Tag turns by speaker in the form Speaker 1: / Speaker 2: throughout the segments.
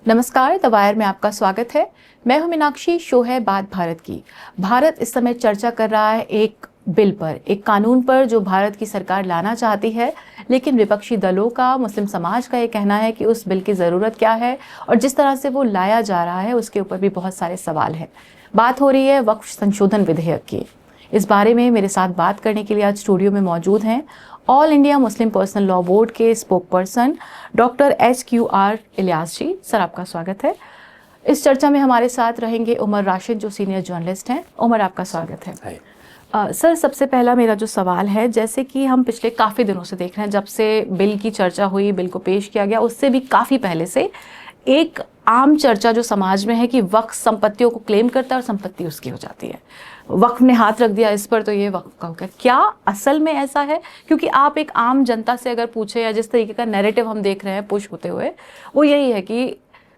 Speaker 1: नमस्कार, the wire में आपका स्वागत है। मैं हूं मीनाक्षी। शो है बात भारत की। भारत इस समय चर्चा कर रहा है एक बिल पर, एक कानून पर जो भारत की सरकार लाना चाहती है, लेकिन विपक्षी दलों का, मुस्लिम समाज का ये कहना है कि उस बिल की ज़रूरत क्या है और जिस तरह से वो लाया जा रहा है उसके ऊपर भी बहुत सारे सवाल हैं। बात हो रही है वक्फ संशोधन विधेयक की। इस बारे में मेरे साथ बात करने के लिए आज स्टूडियो में मौजूद हैं All India Muslim Personal Law Board के spokesperson doctor SQR Ilyas ji. Sir, आपका स्वागत है। इस चर्चा में हमारे साथ रहेंगे उमर राशिद, जो सीनियर जर्नलिस्ट हैं। उमर, आपका स्वागत है। सर, सबसे पहला मेरा जो सवाल है, जैसे कि हम पिछले काफ़ी दिनों से देख रहे हैं, जब से बिल की चर्चा हुई, बिल को पेश किया गया, उससे भी काफ़ी पहले से एक आम चर्चा जो समाज में है कि वक्फ संपत्तियों को क्लेम करता है और संपत्ति उसकी हो जाती है। वक्फ ने हाथ रख दिया इस पर तो ये वक्फ का हो गया। क्या असल में ऐसा है? क्योंकि आप एक आम जनता से अगर पूछे, या जिस तरीके का नैरेटिव हम देख रहे हैं पुश होते हुए, वो यही है कि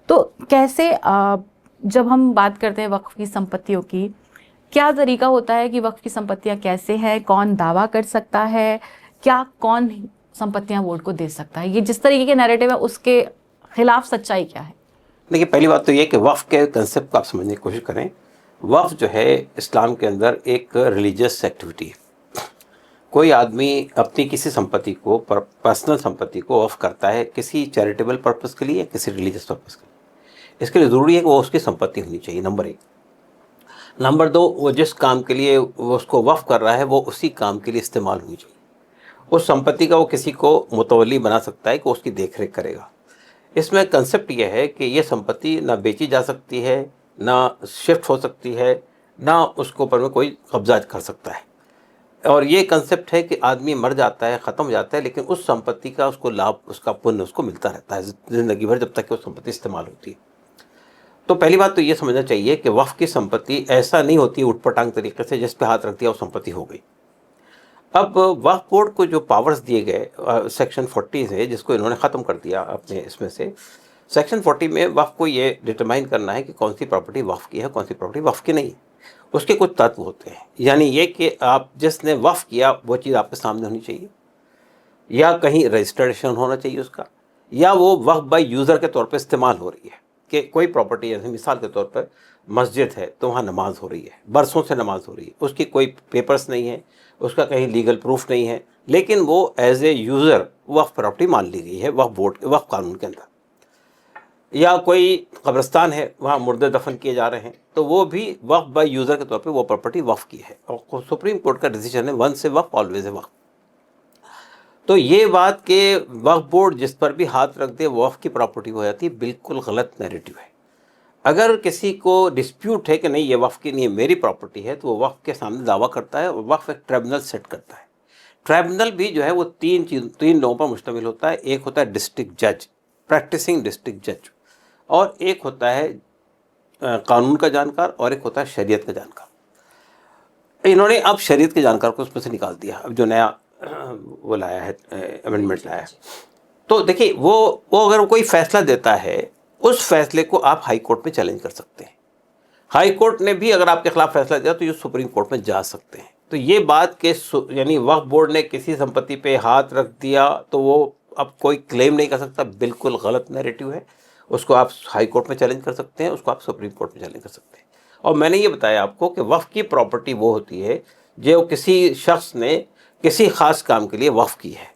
Speaker 1: तो कैसे जब हम बात करते हैं वक्फ की संपत्तियों की, क्या तरीका होता है कि वक्फ की संपत्तियां कैसे हैं, कौन दावा कर सकता है, क्या कौन संपत्तियां बोर्ड को दे सकता है? ये जिस तरीके के नैरेटिव है उसके खिलाफ सच्चाई क्या है?
Speaker 2: देखिए, पहली बात तो ये कि वक्फ के कंसेप्ट को आप समझने की कोशिश करें। वक्फ जो है इस्लाम के अंदर एक रिलीजियस एक्टिविटी है। कोई आदमी अपनी किसी संपत्ति को, पर्सनल संपत्ति को वक्फ करता है किसी चैरिटेबल पर्पस के लिए या किसी रिलीजियस पर्पस के लिए। इसके लिए ज़रूरी है कि वो उसकी संपत्ति होनी चाहिए, नंबर एक। नंबर दो, वो जिस काम के लिए वो उसको वक्फ कर रहा है वो उसी काम के लिए इस्तेमाल होनी चाहिए। उस संपत्ति का वो किसी को मुतवल्ली बना सकता है कि उसकी देख रेख करेगा। इसमें कंसेप्ट यह है कि ये संपत्ति ना बेची जा सकती है, ना शिफ्ट हो सकती है, ना उसके ऊपर में कोई कब्जा कर सकता है। और ये कंसेप्ट है कि आदमी मर जाता है, ख़त्म हो जाता है, लेकिन उस संपत्ति का उसको लाभ, उसका पुण्य उसको मिलता रहता है ज़िंदगी भर, जब तक कि वो संपत्ति इस्तेमाल होती है। तो पहली बात तो ये समझना चाहिए कि वक्फ की संपत्ति ऐसा नहीं होती उटपटांग तरीके से जिस पे हाथ रख दिया वो संपत्ति हो गई। अब वक्फ बोर्ड को जो पावर्स दिए गए सेक्शन 40 से, जिसको इन्होंने ख़त्म कर दिया अपने इसमें से, सेक्शन 40 में वक्फ को ये डिटरमाइन करना है कि कौन सी प्रॉपर्टी वक्फ की है, कौन सी प्रॉपर्टी वक्फ की नहीं है। उसके कुछ तत्व होते हैं, यानी ये कि आप जिसने वक्फ किया वो चीज़ आपके सामने होनी चाहिए, या कहीं रजिस्ट्रेशन होना चाहिए उसका, या वो वक्फ बाय यूज़र के तौर पर इस्तेमाल हो रही है। कि कोई प्रॉपर्टी, जैसे मिसाल के तौर पर मस्जिद है तो वहाँ नमाज हो रही है, बरसों से नमाज हो रही है, उसकी कोई पेपर्स नहीं है, उसका कहीं लीगल प्रूफ नहीं है, लेकिन वो as a user waqf property मान ली गई है वक्फ बोर्ड के वक्फ कानून के अंदर। या कोई कब्रिस्तान है, वहाँ मुर्दे दफन किए जा रहे हैं, तो वो भी वक्फ बाय यूज़र के तौर पे वो प्रॉपर्टी वक्फ की है। और सुप्रीम कोर्ट का डिसीजन है, once a waqf always a waqf. तो ये बात के वक्फ बोर्ड जिस पर भी हाथ रख दे वो वक्फ की प्रॉपर्टी हो जाती है, बिल्कुल गलत नैरेटिव है। अगर किसी को डिस्प्यूट है कि नहीं ये वक्फ की नहीं है, मेरी प्रॉपर्टी है, तो वो वक्फ के सामने दावा करता है और वक्फ एक ट्रिब्यूनल सेट करता है। ट्रिब्यूनल भी जो है वो तीन लोगों पर मुश्तमिल होता है। एक होता है डिस्ट्रिक्ट जज, प्रैक्टिसिंग डिस्ट्रिक्ट जज, और एक होता है कानून का जानकार, और एक होता है शरीयत का जानकार। इन्होंने अब शरीयत के जानकार को उसमें से निकाल दिया, अब जो नया वो लाया है, अमेंडमेंट लाया है। तो देखिए, वो अगर कोई फैसला देता है, उस फैसले को आप हाई कोर्ट में चैलेंज कर सकते हैं। हाई कोर्ट ने भी अगर आपके खिलाफ फैसला दिया तो ये सुप्रीम कोर्ट में जा सकते हैं। तो ये बात के यानी वक्फ बोर्ड ने किसी संपत्ति पे हाथ रख दिया तो वो अब कोई क्लेम नहीं कर सकता, बिल्कुल गलत नैरेटिव है। उसको आप हाई कोर्ट में चैलेंज कर सकते हैं, उसको आप सुप्रीम कोर्ट में चैलेंज कर सकते हैं। और मैंने ये बताया आपको कि वक्फ की प्रॉपर्टी वो होती है जो किसी शख्स ने किसी ख़ास काम के लिए वक्फ की है।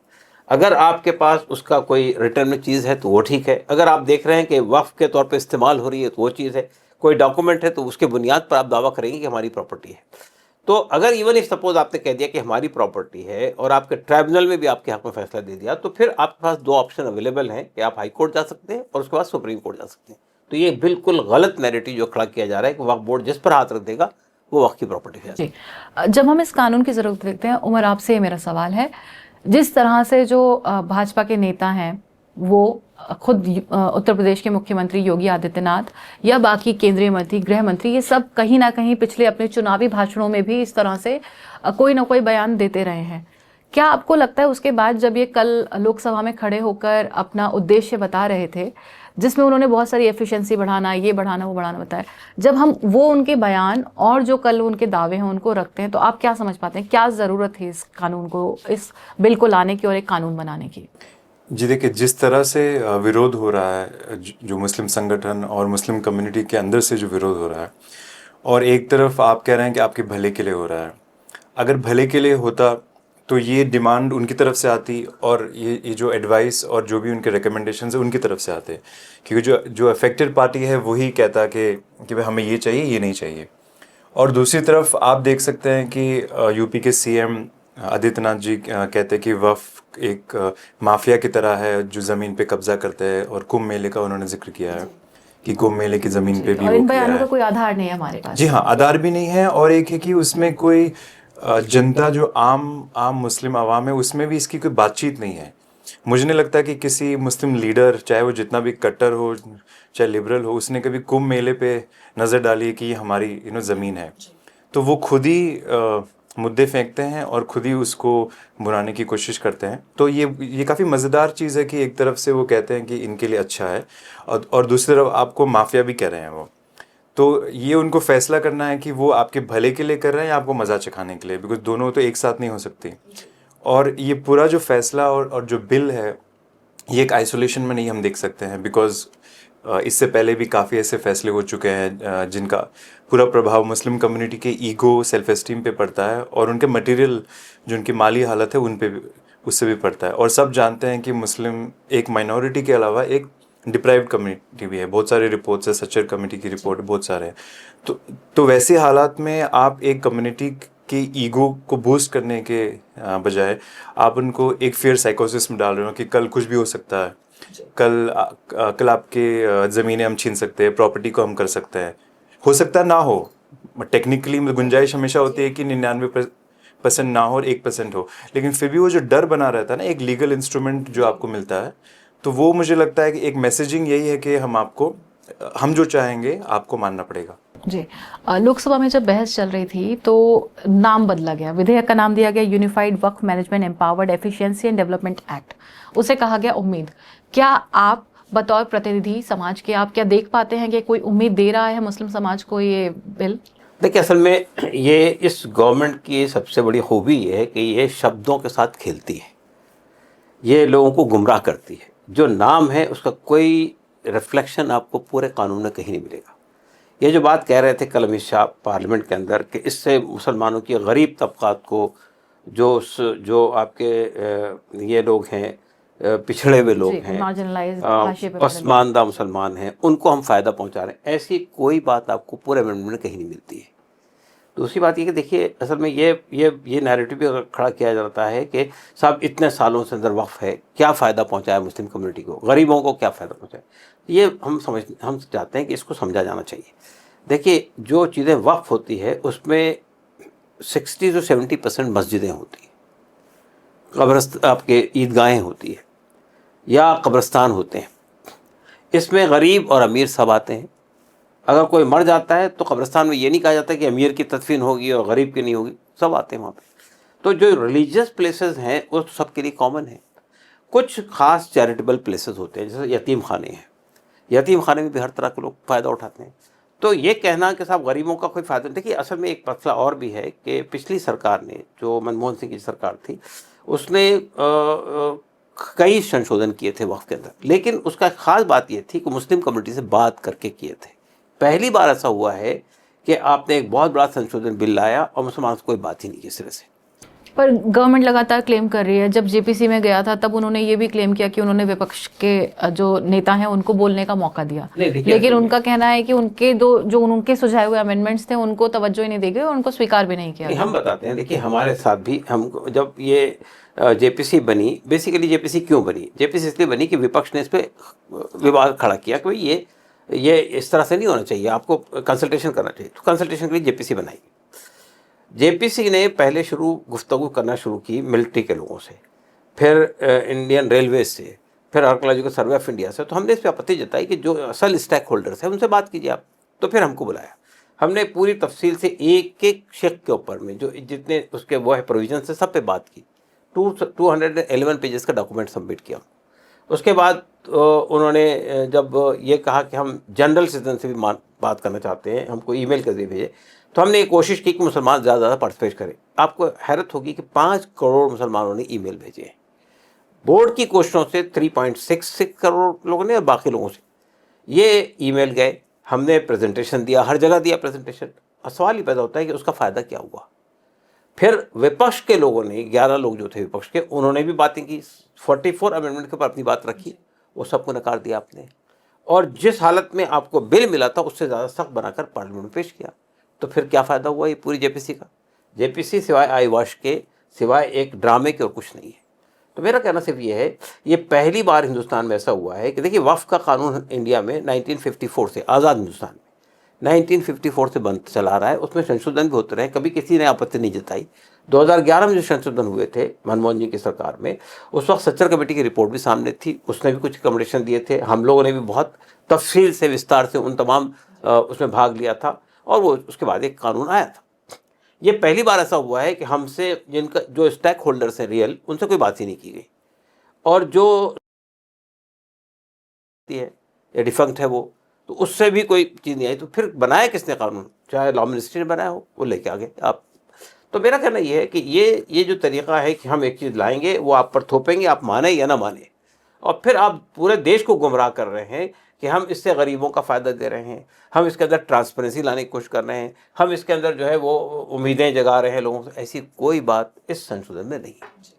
Speaker 2: अगर आपके पास उसका कोई रिटर्न में चीज़ है तो वो ठीक है। अगर आप देख रहे हैं कि वक्फ के तौर पे इस्तेमाल हो रही है तो वो चीज़ है। कोई डॉक्यूमेंट है तो उसके बुनियाद पर आप दावा करेंगे कि हमारी प्रॉपर्टी है। तो अगर इवन इफ सपोज आपने कह दिया कि हमारी प्रॉपर्टी है और आपके ट्राइब्यूनल में भी आपके हक में फैसला दे दिया, तो फिर आपके पास दो ऑप्शन अवेलेबल हैं कि आप हाई कोर्ट जा सकते हैं और उसके बाद सुप्रीम कोर्ट जा सकते हैं। तो ये बिल्कुल गलत नैरेटिव जो खड़ा किया जा रहा है कि वक्फ बोर्ड जिस पर हाथ रख देगा वो वक्फ की प्रॉपर्टी है।
Speaker 1: जब हम इस कानून की ज़रूरत देखते हैं, उमर, आपसे मेरा सवाल है, जिस तरह से जो भाजपा के नेता हैं वो खुद उत्तर प्रदेश के मुख्यमंत्री योगी आदित्यनाथ या बाकी केंद्रीय मंत्री, गृह मंत्री, ये सब कहीं ना कहीं पिछले अपने चुनावी भाषणों में भी इस तरह से कोई ना कोई बयान देते रहे हैं। क्या आपको लगता है उसके बाद जब ये कल लोकसभा में खड़े होकर अपना उद्देश्य बता रहे थे, जिसमें उन्होंने बहुत सारी एफिशिएंसी बढ़ाना, ये बढ़ाना, वो बढ़ाना बताया, जब हम वो उनके बयान और जो कल उनके दावे हैं उनको रखते हैं, तो आप क्या समझ पाते हैं क्या ज़रूरत है इस कानून को, इस बिल को लाने की और एक कानून बनाने की?
Speaker 3: जी देखिए, जिस तरह से विरोध हो रहा है, जो मुस्लिम संगठन और मुस्लिम कम्युनिटी के अंदर से जो विरोध हो रहा है, और एक तरफ आप कह रहे हैं कि आपके भले के लिए हो रहा है। अगर भले के लिए होता तो ये डिमांड उनकी तरफ से आती, और ये जो एडवाइस और जो भी उनके रिकमेंडेशंस है उनकी तरफ से आते, क्योंकि जो जो अफेक्टेड पार्टी है वही कहता कि भाई हमें ये चाहिए, ये नहीं चाहिए। और दूसरी तरफ आप देख सकते हैं कि यूपी के सीएम आदित्यनाथ जी कहते हैं कि वक्फ एक माफिया की तरह है जो ज़मीन पे कब्जा करते हैं, और कुंभ मेले का उन्होंने जिक्र किया है कि कुंभ मेले की ज़मीन पे भी
Speaker 1: और
Speaker 3: वो
Speaker 1: इन
Speaker 3: किया
Speaker 1: बयानों का
Speaker 3: है।
Speaker 1: कोई आधार नहीं है हमारे पास।
Speaker 3: जी हाँ, आधार भी नहीं है, और एक है कि उसमें कोई जनता जो आम आम मुस्लिम आवाम है उसमें भी इसकी कोई बातचीत नहीं है। मुझे नहीं लगता कि किसी मुस्लिम लीडर, चाहे वो जितना भी कट्टर हो चाहे लिबरल हो, उसने कभी कुंभ मेले पे नज़र डाली है कि ये हमारी ज़मीन है। तो वो खुद ही मुद्दे फेंकते हैं और खुद ही उसको बुलाने की कोशिश करते हैं। तो ये काफ़ी मज़ेदार चीज़ है कि एक तरफ से वो कहते हैं कि इनके लिए अच्छा है, और दूसरी तरफ आपको माफिया भी कह रहे हैं वो। तो ये उनको फैसला करना है कि वो आपके भले के लिए कर रहे हैं या आपको मज़ा चखाने के लिए, बिकॉज दोनों तो एक साथ नहीं हो सकती। और ये पूरा जो फैसला और जो बिल है, ये एक आइसोलेशन में नहीं हम देख सकते हैं, बिकॉज इससे पहले भी काफ़ी ऐसे फैसले हो चुके हैं जिनका पूरा प्रभाव मुस्लिम कम्युनिटी के ईगो, सेल्फ एस्टीम पे पड़ता है, और उनके मटेरियल जो उनकी माली हालत है उन पे उससे भी पड़ता है। और सब जानते हैं कि मुस्लिम एक माइनॉरिटी के अलावा एक डिप्राइव्ड कम्युनिटी भी है। बहुत सारे रिपोर्ट्स है, सच्चर कमेटी की रिपोर्ट बहुत सारे हैं। तो वैसे हालात में आप एक कम्युनिटी के ईगो को बूस्ट करने के बजाय आप उनको एक फियर साइकोसिस में डाल रहे हो कि कल कुछ भी हो सकता है। कल आपके ज़मीनें हम छीन सकते हैं, प्रॉपर्टी को हम कर सकते हैं। हो सकता है ना हो, टेक्निकली गुंजाइश हमेशा होती है कि 99% ना हो और 1% हो, लेकिन फिर भी वो जो डर बना रहता है ना, एक लीगल इंस्ट्रूमेंट जो आपको मिलता है, तो वो मुझे लगता है कि एक मैसेजिंग यही है कि हम जो चाहेंगे आपको मानना पड़ेगा।
Speaker 1: जी। लोकसभा में जब बहस चल रही थी तो नाम बदला गया, विधेयक का नाम दिया गया unified Waqf management empowered efficiency and development act. उसे कहा गया उम्मीद। क्या आप बतौर प्रतिनिधि समाज के, आप क्या देख पाते हैं कि कोई उम्मीद दे रहा है मुस्लिम समाज को ये बिल?
Speaker 2: देखिए, असल में ये इस गवर्नमेंट की सबसे बड़ी खूबी ये है कि ये शब्दों के साथ खेलती है, ये लोगों को गुमराह करती है। जो नाम है उसका कोई रिफ्लेक्शन आपको पूरे कानून में कहीं नहीं मिलेगा। ये जो बात कह रहे थे कल अमित शाह पार्लियामेंट के अंदर कि इससे मुसलमानों की गरीब तबकात को, जो आपके ये लोग हैं, पिछड़े हुए लोग हैं, पसमानदा मुसलमान हैं, उनको हम फ़ायदा पहुंचा रहे हैं, ऐसी कोई बात आपको पूरे अमेंडमेंट में कहीं नहीं मिलती है। दूसरी बात ये कि देखिए, असल में ये नैरेटिव भी खड़ा किया जाता है कि साहब इतने सालों से अंदर वक्फ है, क्या फ़ायदा पहुंचाया मुस्लिम कम्युनिटी को, गरीबों को क्या फ़ायदा पहुंचाया। ये हम चाहते हैं कि इसको समझा जाना चाहिए। देखिए, जो चीज़ें वक्फ होती है उसमें 60 से 70% मस्जिदें होती हैं, आपके ईदगाहें होती है या कब्रस्तान होते हैं। इसमें गरीब और अमीर सब आते हैं। अगर कोई मर जाता है तो कब्रिस्तान में ये नहीं कहा जाता कि अमीर की तदफीन होगी और गरीब की नहीं होगी, सब आते हैं वहाँ पे। तो जो रिलीजियस प्लेसेस हैं वो तो सबके लिए कॉमन है। कुछ खास चैरिटेबल प्लेसेस होते हैं, जैसे यतीम खाने हैं। यतीम खाने में भी हर तरह के लोग फ़ायदा उठाते हैं। तो ये कहना कि साहब गरीबों का कोई फ़ायदा नहीं, देखिए असल में एक मसला और भी है कि पिछली सरकार ने, जो मनमोहन सिंह की सरकार थी, उसने कई संशोधन किए थे वक्फ के अंदर, लेकिन उसका ख़ास बात ये थी कि मुस्लिम कम्युनिटी से बात करके किए थे। पहली बार ऐसा हुआ है कि आपने एक बहुत बड़ा संशोधन बिल लाया और मुसलमान से कोई बात ही नहीं की सिरे से।
Speaker 1: पर गवर्नमेंट लगातार क्लेम कर रही है, जब जेपीसी में गया था तब उन्होंने ये भी क्लेम किया कि उन्होंने विपक्ष के जो नेता हैं उनको बोलने का मौका दिया, लेकिन उनका कहना है कि उनके सुझाए हुए अमेंडमेंट्स थे उनको तवज्जो ही नहीं दी गई और उनको स्वीकार भी नहीं किया।
Speaker 2: हम बताते हैं, देखिए हमारे साथ भी, हम जब ये जेपीसी बनी, बेसिकली जेपीसी क्यों बनी? जेपीसी इसलिए बनी कि विपक्ष ने इस पर विवाद खड़ा किया कि भाई ये इस तरह से नहीं होना चाहिए, आपको कंसल्टेशन करना चाहिए। तो कंसल्टेशन के लिए जेपीसी बनाई। जेपीसी ने पहले गुफ्तगू करना शुरू की मिलिट्री के लोगों से, फिर इंडियन रेलवे से, फिर आर्कोलॉजिकल सर्वे ऑफ इंडिया से। तो हमने इस पर आपत्ति जताई कि जो असल स्टेक होल्डर्स हैं उनसे बात कीजिए आप। तो फिर हमको बुलाया, हमने पूरी तफसील से एक एक शेख के ऊपर में जो जितने उसके वो है प्रोविजन से सब पे बात की। 211 पेजेस का डॉक्यूमेंट सबमिट किया। उसके बाद उन्होंने जब ये कहा कि हम जनरल सिटीजन से भी बात करना चाहते हैं, हमको ईमेल कर दिए भेजे, तो हमने ये कोशिश की कि मुसलमान ज़्यादा पार्टिसिपेट करें। आपको हैरत होगी कि 5 करोड़ मुसलमानों ने ईमेल भेजे हैं। बोर्ड की कोशिशों से 3.66 करोड़ लोगों ने और बाकी लोगों से ये ईमेल गए, हमने प्रेजेंटेशन दिया, हर जगह दिया प्रेजेंटेशन। और सवाल ही पैदा होता है कि उसका फ़ायदा क्या हुआ। फिर विपक्ष के लोगों ने, 11 लोग जो थे विपक्ष के, उन्होंने भी बातें की, 44 अमेंडमेंट के ऊपर अपनी बात रखी, वो सबको नकार दिया आपने। और जिस हालत में आपको बिल मिला था उससे ज़्यादा सख्त बनाकर पार्लियामेंट में पेश किया। तो फिर क्या फ़ायदा हुआ ये पूरी जेपीसी का? जेपीसी सिवाय आई वॉश के, सिवाय एक ड्रामे के और कुछ नहीं है। तो मेरा कहना सिर्फ ये है, ये पहली बार हिंदुस्तान में ऐसा हुआ है कि देखिए वक्फ का कानून इंडिया में 1954 से, आज़ाद हिंदुस्तान में 1954 से बंद चला रहा है, उसमें संशोधन भी होते रहे, कभी किसी ने आपत्ति नहीं जताई। 2011 में जो संशोधन हुए थे मनमोहन जी की सरकार में, उस वक्त सच्चर कमेटी की रिपोर्ट भी सामने थी, उसने भी कुछ रिकमेंडेशन दिए थे, हम लोगों ने भी बहुत तफसील से, विस्तार से उन तमाम उसमें भाग लिया था, और वो उसके बाद एक कानून आया था। ये पहली बार ऐसा हुआ है कि हमसे जिनका जो स्टेक होल्डर्स हैं रियल, उनसे कोई बात ही नहीं की गई, और जो है या डिफंक्ट है वो, तो उससे भी कोई चीज़ नहीं आई। तो फिर बनाया किसने कानून? चाहे लॉ मिनिस्ट्री ने बनाया हो, वो लेके आ गए आप। तो मेरा कहना ये है कि ये जो तरीक़ा है कि हम एक चीज़ लाएंगे, वो आप पर थोपेंगे, आप माने या ना माने, और फिर आप पूरे देश को गुमराह कर रहे हैं कि हम इससे गरीबों का फ़ायदा दे रहे हैं, हम इसके अंदर ट्रांसपेरेंसी लाने की कोशिश कर रहे हैं, हम इसके अंदर जो है वो उम्मीदें जगा रहे हैं लोगों से। ऐसी कोई बात इस संशोधन में नहीं है।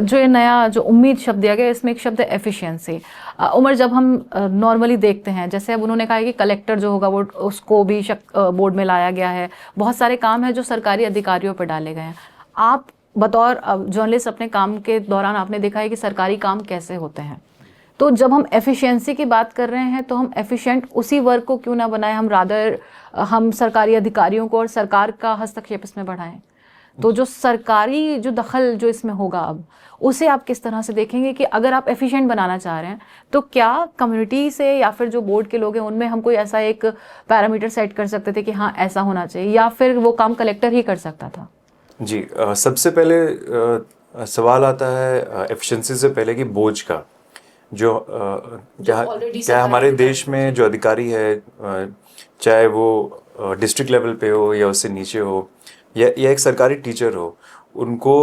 Speaker 1: जो ये नया जो उम्मीद शब्द दिया गया, इसमें एक शब्द है एफिशिएंसी। उमर, जब हम नॉर्मली देखते हैं, जैसे अब उन्होंने कहा है कि कलेक्टर जो होगा वो उसको भी बोर्ड में लाया गया है, बहुत सारे काम हैं जो सरकारी अधिकारियों पर डाले गए हैं। आप बतौर जर्नलिस्ट अपने काम के दौरान आपने देखा है कि सरकारी काम कैसे होते हैं, तो जब हम एफिशिएंसी की बात कर रहे हैं तो हम एफिशिएंट उसी वर्ग को क्यों ना बनाएं, हम रादर हम सरकारी अधिकारियों को और सरकार का हस्तक्षेप इसमें बढ़ाएं। तो जो सरकारी जो दखल जो इसमें होगा अब, उसे आप किस तरह से देखेंगे कि अगर आप एफिशिएंट बनाना चाह रहे हैं तो क्या कम्युनिटी से या फिर जो बोर्ड के लोग हैं उनमें हम कोई ऐसा एक पैरामीटर सेट कर सकते थे कि हाँ ऐसा होना चाहिए, या फिर वो काम कलेक्टर ही कर सकता था?
Speaker 3: जी, सबसे पहले सवाल आता है एफिशिएंसी से पहले कि बोझ का, जो क्या हमारे देश में जो अधिकारी है, चाहे वो डिस्ट्रिक्ट लेवल पे हो या उससे नीचे हो, या एक सरकारी टीचर हो, उनको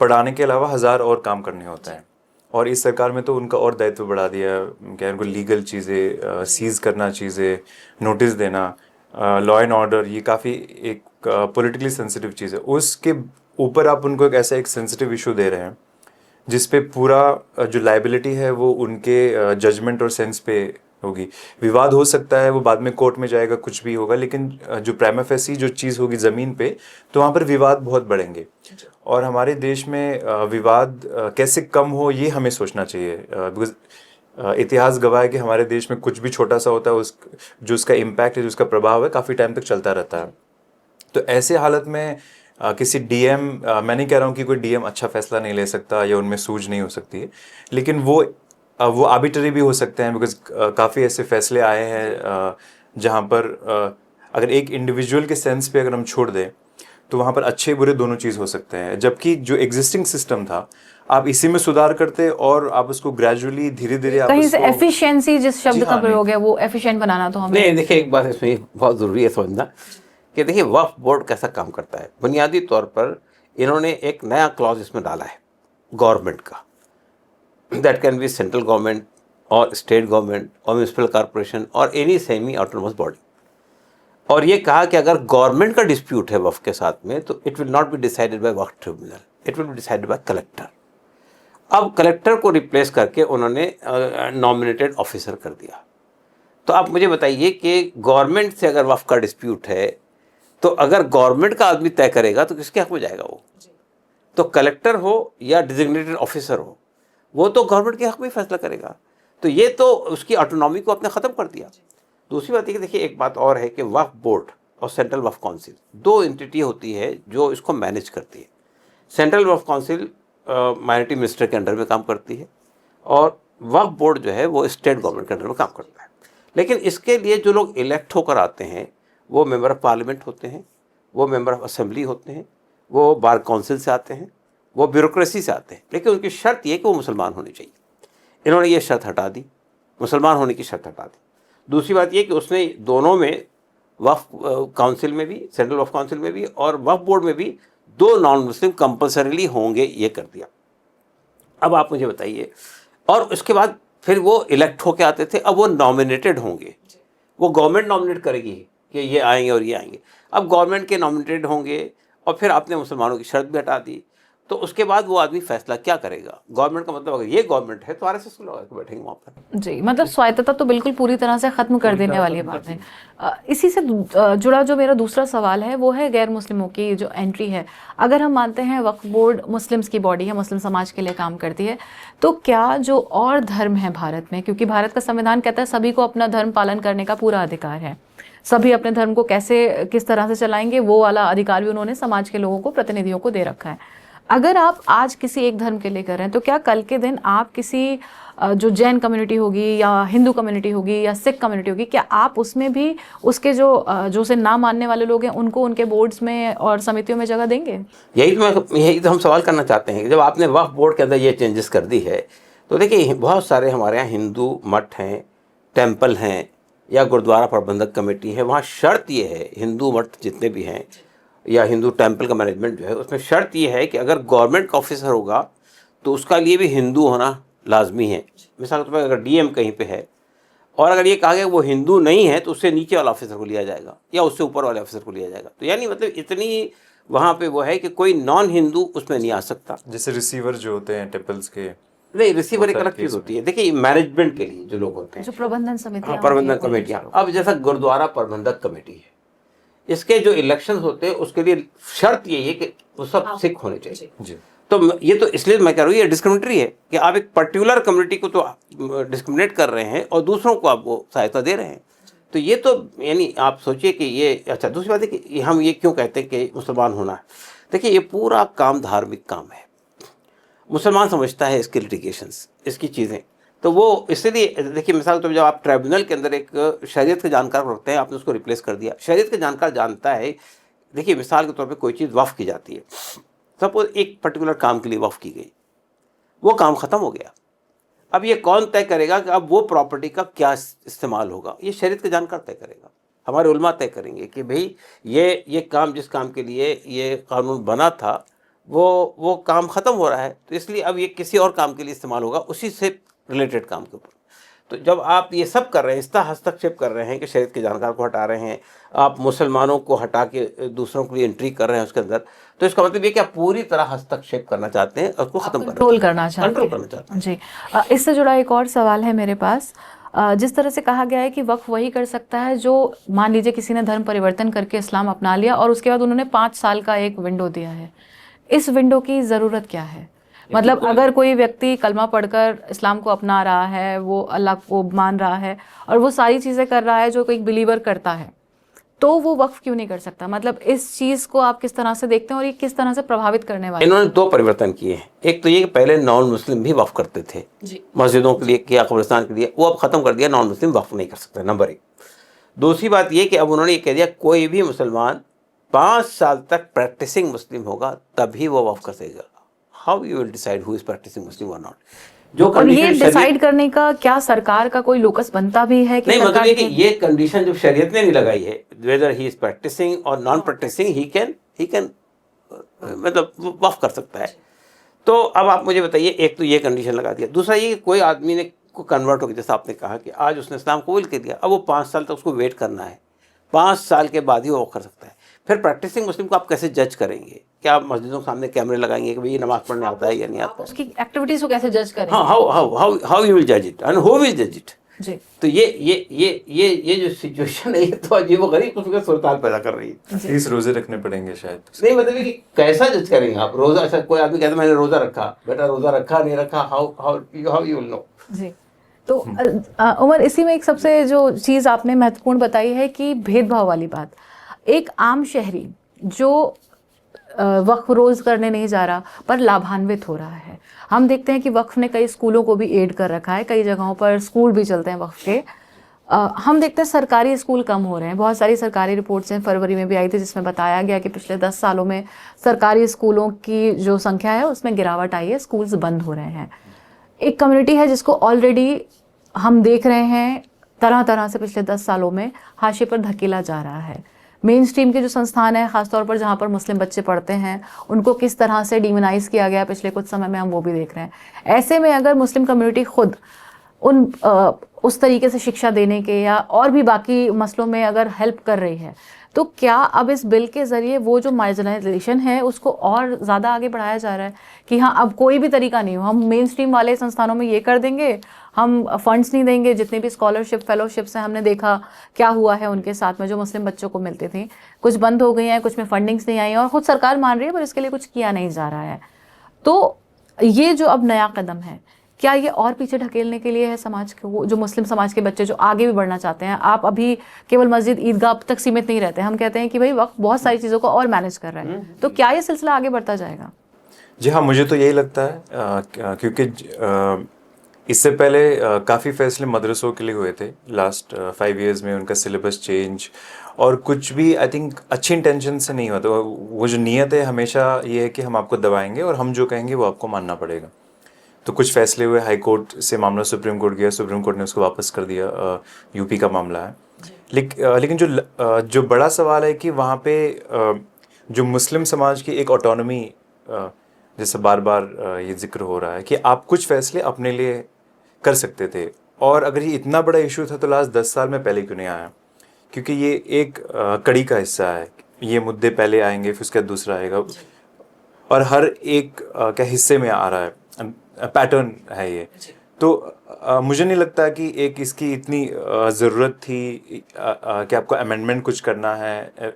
Speaker 3: पढ़ाने के अलावा 1000 और काम करने होते हैं। और इस सरकार में तो उनका और दायित्व बढ़ा दिया, क्या उनको लीगल चीज़ें सीज करना, चीज़ें नोटिस देना, लॉ एंड ऑर्डर, ये काफ़ी एक पॉलिटिकली सेंसिटिव चीज़ है। उसके ऊपर आप उनको एक ऐसा एक सेंसिटिव इशू दे रहे हैं जिस पे पूरा जो लाइबिलिटी है वो उनके जजमेंट और सेंस पे होगी। विवाद हो सकता है, वो बाद में कोर्ट में जाएगा, कुछ भी होगा, लेकिन जो प्राइमा फेसी जो चीज़ होगी ज़मीन पे, तो वहाँ पर विवाद बहुत बढ़ेंगे। और हमारे देश में विवाद कैसे कम हो ये हमें सोचना चाहिए, बिकॉज इतिहास गवाह है कि हमारे देश में कुछ भी छोटा सा होता है, जो उसका इम्पैक्ट है, जो उसका प्रभाव है, काफ़ी टाइम तक चलता रहता है। तो ऐसे हालत में किसी डीएम, मैं नहीं कह रहा हूँ कि कोई डीएम अच्छा फैसला नहीं ले सकता या उनमें सूझ नहीं हो सकती है, लेकिन वो आर्बिट्ररी भी हो सकते हैं, बिकॉज काफ़ी ऐसे फैसले आए हैं जहाँ पर अगर एक इंडिविजुअल के सेंस पे अगर हम छोड़ दें तो वहाँ पर अच्छे बुरे दोनों चीज़ हो सकते हैं। जबकि जो एग्जिस्टिंग सिस्टम था, आप इसी में सुधार करते और आप उसको ग्रेजुअली धीरे धीरे
Speaker 1: कहीं से एफिशिएंसी जिस शब्द का प्रयोग है वो एफिशिएंट बनाना तो हमें
Speaker 2: नहीं। देखिए, एक बात इसमें बहुत ज़रूरी है समझना कि देखिए वक्फ बोर्ड कैसा काम करता है। बुनियादी तौर पर इन्होंने एक नया क्लॉज इसमें डाला है गवर्नमेंट का, that can be central government और स्टेट गवर्नमेंट और म्यूनिसिपल कॉरपोरेशन और एनी सेमी ऑटोनोमस बॉडी। और ये कहा कि अगर गवर्नमेंट का डिस्प्यूट है वक्फ के साथ में तो it will not be decided by Waqf tribunal, it will be decided by collector. अब कलेक्टर को रिप्लेस करके उन्होंने नॉमिनेटेड ऑफिसर कर दिया। तो आप मुझे बताइए कि गवर्नमेंट से अगर वक्फ का डिस्प्यूट है तो अगर गवर्नमेंट का आदमी तय करेगा तो किसके हक में जाएगा वो? तो कलेक्टर हो या डिजिग्नेटेड ऑफिसर हो, वो तो गवर्नमेंट के हक में फैसला करेगा। तो ये तो उसकी ऑटोनॉमी को आपने ख़त्म कर दिया। दूसरी बात ये कि देखिए एक बात और है कि वक्फ बोर्ड और सेंट्रल वक्फ काउंसिल दो एंटिटी होती है जो इसको मैनेज करती है। सेंट्रल वक्फ काउंसिल माइनॉरिटी मिनिस्टर के अंडर में काम करती है और वक्फ बोर्ड जो है वो स्टेट गवर्नमेंट के अंडर में काम करता है। लेकिन इसके लिए जो लोग इलेक्ट होकर आते हैं वो मेंबर ऑफ पार्लियामेंट होते हैं, वो मेंबर ऑफ असेंबली होते हैं, वो बार काउंसिल से आते हैं, वो ब्यूरोक्रेसी से आते हैं। लेकिन उनकी शर्त ये कि वो मुसलमान होने चाहिए। इन्होंने ये शर्त हटा दी, मुसलमान होने की शर्त हटा दी। दूसरी बात ये कि उसने दोनों में वक्फ काउंसिल में भी, सेंट्रल वक्फ काउंसिल में भी और वक्फ बोर्ड में भी 2 नॉन मुस्लिम कंपल्सरीली होंगे ये कर दिया। अब आप मुझे बताइए, और उसके बाद फिर वो इलेक्ट होके आते थे, अब वो नॉमिनेटेड होंगे, वो गवर्नमेंट नॉमिनेट करेगी कि ये आएंगे और ये आएंगे। अब गवर्नमेंट के नॉमिनेटेड होंगे और फिर आपने मुसलमानों की शर्त भी हटा दी, तो उसके बाद वो आदमी फैसला क्या करेगा? गवर्नमेंट का मतलब अगर ये गवर्नमेंट है तो आरएसएस को लगा के बैठेंगे वहाँ पर।
Speaker 1: जी, मतलब स्वायत्तता तो बिल्कुल पूरी तरह से खत्म कर देने वाली बात है। इसी से जुड़ा जो मेरा दूसरा सवाल है वो है गैर मुस्लिमों की जो एंट्री है। अगर हम मानते हैं वक्फ बोर्ड मुस्लिम्स की बॉडी है, मुस्लिम समाज के लिए काम करती है, तो क्या जो और धर्म है भारत में, क्योंकि भारत का संविधान कहता है सभी को अपना धर्म पालन करने का पूरा अधिकार है, सभी अपने धर्म को कैसे किस तरह से चलाएंगे वो वाला अधिकार भी उन्होंने समाज के लोगों को, प्रतिनिधियों को दे रखा है। अगर आप आज किसी एक धर्म के लिए कर रहे हैं तो क्या कल के दिन आप किसी जो जैन कम्युनिटी होगी या हिंदू कम्युनिटी होगी या सिख कम्युनिटी होगी, क्या आप उसमें भी उसके जो उसे ना मानने वाले लोग हैं उनको उनके बोर्ड्स में और समितियों में जगह देंगे?
Speaker 2: यही तो हम सवाल करना चाहते हैं कि जब आपने वक्फ बोर्ड के अंदर ये चेंजेस कर दी है, तो देखिए बहुत सारे हमारे यहाँ हिंदू मठ हैं, टेम्पल हैं या गुरुद्वारा प्रबंधक कमेटी है, वहाँ शर्त ये है, हिंदू मठ जितने भी हैं या हिंदू टेम्पल का मैनेजमेंट जो है, उसमें शर्त ये है कि अगर गवर्नमेंट का ऑफिसर होगा तो उसका लिए भी हिंदू होना लाजमी है। मिसाल के तौर पर अगर डीएम कहीं पे है और अगर ये कहा गया वो हिंदू नहीं है तो उससे नीचे वाला ऑफिसर को लिया जाएगा या उससे ऊपर वाले ऑफिसर को लिया जाएगा। तो यानी मतलब इतनी वहाँ पे वो है कि कोई नॉन हिंदू उसमें नहीं आ सकता।
Speaker 3: जैसे रिसीवर जो होते हैं टेम्पल्स के,
Speaker 2: नहीं, रिसीवर एक अलग चीज़ होती है। देखिए मैनेजमेंट के लिए जो लोग होते हैं,
Speaker 1: जो प्रबंधन समिति,
Speaker 2: हाँ, प्रबंधन कमेटियाँ। अब जैसा गुरुद्वारा प्रबंधक कमेटी है, इसके जो इलेक्शन होते हैं उसके लिए शर्त यही है कि वो सब सिख होने चाहिए
Speaker 3: जी।
Speaker 2: तो ये तो इसलिए मैं कह रहा हूँ ये डिस्क्रिमिनेटरी है कि आप एक पर्टिकुलर कम्युनिटी को तो डिस्क्रिमिनेट कर रहे हैं और दूसरों को आप वो सहायता दे रहे हैं। तो ये तो यानी आप सोचिए कि ये अच्छा। दूसरी बात है कि हम ये क्यों कहते हैं कि मुसलमान होना है। देखिए ये पूरा काम धार्मिक काम है, मुसलमान समझता है इसके लिटिगेशंस, इसकी चीज़ें, तो वो इसलिए देखिए मिसाल तो जब आप ट्राइब्यूनल के अंदर एक शरीयत के जानकार रखते हैं, आपने उसको रिप्लेस कर दिया। शरीयत के जानकार जानता है, देखिए मिसाल के तौर पे कोई चीज़ वफ़ की जाती है, सपोज एक पर्टिकुलर काम के लिए वफ़ की गई, वो काम ख़त्म हो गया, अब ये कौन तय करेगा कि अब वो प्रॉपर्टी का क्या इस्तेमाल होगा? ये शरीयत के जानकार तय करेगा, हमारे उलमा तय करेंगे कि भाई ये काम जिस काम के लिए ये कानून बना था वो काम ख़त्म हो रहा है, तो इसलिए अब ये किसी और काम के लिए इस्तेमाल होगा, उसी से रिलेटेड काम के ऊपर। तो जब आप ये सब कर रहे हैं, इसका हस्तक्षेप कर रहे हैं कि शरीयत के जानकार को हटा रहे हैं, आप मुसलमानों को हटा के दूसरों के लिए एंट्री कर रहे हैं उसके अंदर, तो इसका मतलब ये कि आप पूरी तरह हस्तक्षेप करना चाहते हैं, उसको खत्म
Speaker 1: कंट्रोल करना चाहते हैं। जी, इससे जुड़ा एक और सवाल है मेरे पास। जिस तरह से कहा गया है कि वक्फ वही कर सकता है जो मान लीजिए किसी ने धर्म परिवर्तन करके इस्लाम अपना लिया और उसके बाद उन्होंने 5 साल का एक विंडो दिया है, इस विंडो की ज़रूरत क्या है? मतलब अगर कोई व्यक्ति कलमा पढ़कर इस्लाम को अपना रहा है, वो अल्लाह को मान रहा है और वो सारी चीज़ें कर रहा है जो कोई बिलीवर करता है, तो वो वक्फ क्यों नहीं कर सकता? मतलब इस चीज़ को आप किस तरह से देखते हैं और ये किस तरह से प्रभावित करने वाले?
Speaker 2: इन्होंने 2 परिवर्तन किए हैं। एक तो ये कि पहले नॉन मुस्लिम भी वक्फ करते थे, मस्जिदों के लिए या कब्रिस्तान के लिए, वो अब ख़त्म कर दिया, नॉन मुस्लिम वक्फ नहीं कर सकता, नंबर 1। दूसरी बात ये कि अब उन्होंने ये कह दिया कोई भी मुसलमान 5 साल तक प्रैक्टिसिंग मुस्लिम होगा तभी वो वक्फ कर सकेगा। How you will decide who is practising Muslim और नॉट? जो
Speaker 1: और ये डिसाइड करने का क्या सरकार का कोई लोकस बनता भी है कि
Speaker 2: नहीं, मतलब ये कि ये कंडीशन जो शरीयत ने नहीं लगाई है, वेदर ही इज प्रैक्टिसिंग और नॉन प्रैक्टिसिंग, ही कैन मतलब वक्फ कर सकता है। तो अब आप मुझे बताइए, एक तो ये कंडीशन लगा दिया, दूसरा ये कि कोई आदमी ने को कन्वर्ट हो गया, जैसा आपने कहा कि आज उसने इस्लाम कबूल कर लिया, अब वो 5 साल तक उसको वेट करना है, 5 साल के बाद ही वो कर सकता है। फिर प्रैक्टिसिंग मुस्लिम को आप कैसे जज करेंगे? क्या आप मस्जिदों के सामने कैमरे लगाएंगे कि भाई ये नमाज पढ़ने आता है या नहीं आता?
Speaker 1: उसकी एक्टिविटीज को कैसे जज करेंगे?
Speaker 2: हाँ, हाउ यू विल जज इट एंड हु विल जज इट?
Speaker 1: जी,
Speaker 2: तो ये जो सिचुएशन है, ये तो अजीब व गरीब किस्म का सूरत पैदा कर रही है।
Speaker 3: 30 रोजे रखने पड़ेंगे शायद।
Speaker 2: नहीं, मतलब कि कैसा जज करेंगे आप? रोजा, ऐसा कोई आदमी कहता है मैंने रोजा रखा, बेटा रोजा रखा नहीं रखा, हाउ यू विल नो? जी,
Speaker 1: तो उमर, इसी में एक सबसे जो चीज़ आपने महत्वपूर्ण बताई है कि भेदभाव वाली बात। एक आम शहरी जो वक्फ रोज़ करने नहीं जा रहा पर लाभान्वित हो रहा है, हम देखते हैं कि वक्फ ने कई स्कूलों को भी एड कर रखा है, कई जगहों पर स्कूल भी चलते हैं वक्फ के। हम देखते हैं सरकारी स्कूल कम हो रहे हैं। बहुत सारी सरकारी रिपोर्ट्स हैं, फरवरी में भी आई थी, जिसमें बताया गया कि पिछले 10 सालों में सरकारी स्कूलों की जो संख्या है उसमें गिरावट आई है, स्कूल्स बंद हो रहे हैं। एक कम्युनिटी है जिसको ऑलरेडी हम देख रहे हैं तरह तरह से पिछले 10 सालों में हाशिए पर धकेला जा रहा है। मेन स्ट्रीम के जो संस्थान है, ख़ासतौर पर जहाँ पर मुस्लिम बच्चे पढ़ते हैं, उनको किस तरह से डिमोनाइज़ किया गया पिछले कुछ समय में, हम वो भी देख रहे हैं। ऐसे में अगर मुस्लिम कम्युनिटी खुद उस तरीके से शिक्षा देने के या और भी बाकी मसलों में अगर हेल्प कर रही है, तो क्या अब इस बिल के ज़रिए वो जो मार्जिनलाइजेशन है उसको और ज़्यादा आगे बढ़ाया जा रहा है कि हाँ अब कोई भी तरीका नहीं हो, हम मेन स्ट्रीम वाले संस्थानों में ये कर देंगे, हम फंड्स नहीं देंगे, जितने भी स्कॉलरशिप फेलोशिप्स हैं हमने देखा क्या हुआ है उनके साथ में जो मुस्लिम बच्चों को मिलती थी, कुछ बंद हो गई हैं, कुछ में फंडिंग्स नहीं आई और ख़ुद सरकार मान रही है पर इसके लिए कुछ किया नहीं जा रहा है। तो ये जो अब नया कदम है, क्या ये और पीछे ढकेलने के लिए है समाज को, जो मुस्लिम समाज के बच्चे जो आगे भी बढ़ना चाहते हैं? आप अभी केवल मस्जिद ईदगाह तक सीमित नहीं रहते, हम कहते हैं कि भाई वक्त बहुत सारी चीज़ों को और मैनेज कर रहा है, तो क्या ये सिलसिला आगे बढ़ता जाएगा?
Speaker 3: जी हाँ, मुझे तो यही लगता है क्योंकि इससे पहले काफ़ी फैसले मदरसों के लिए हुए थे लास्ट 5 years में, उनका सिलेबस चेंज और कुछ भी आई थिंक अच्छी इंटेंशन से नहीं हुआ। तो वो जो नीयत है हमेशा ये है कि हम आपको दबाएंगे और हम जो कहेंगे वो आपको मानना पड़ेगा। तो कुछ फैसले हुए, हाई कोर्ट से मामला सुप्रीम कोर्ट गया, सुप्रीम कोर्ट ने उसको वापस कर दिया, यूपी का मामला है। लेकिन जो बड़ा सवाल है कि वहाँ पे जो मुस्लिम समाज की एक ऑटोनॉमी, जैसे बार बार ये जिक्र हो रहा है कि आप कुछ फैसले अपने लिए कर सकते थे, और अगर ये इतना बड़ा इशू था तो लास्ट 10 साल में पहले क्यों नहीं आया? क्योंकि ये एक कड़ी का हिस्सा है, ये मुद्दे पहले आएंगे फिर उसके बाद दूसरा आएगा, और हर एक क्या हिस्से में आ रहा है, पैटर्न है ये। तो मुझे नहीं लगता कि एक इसकी इतनी ज़रूरत थी कि आपको अमेंडमेंट कुछ करना है।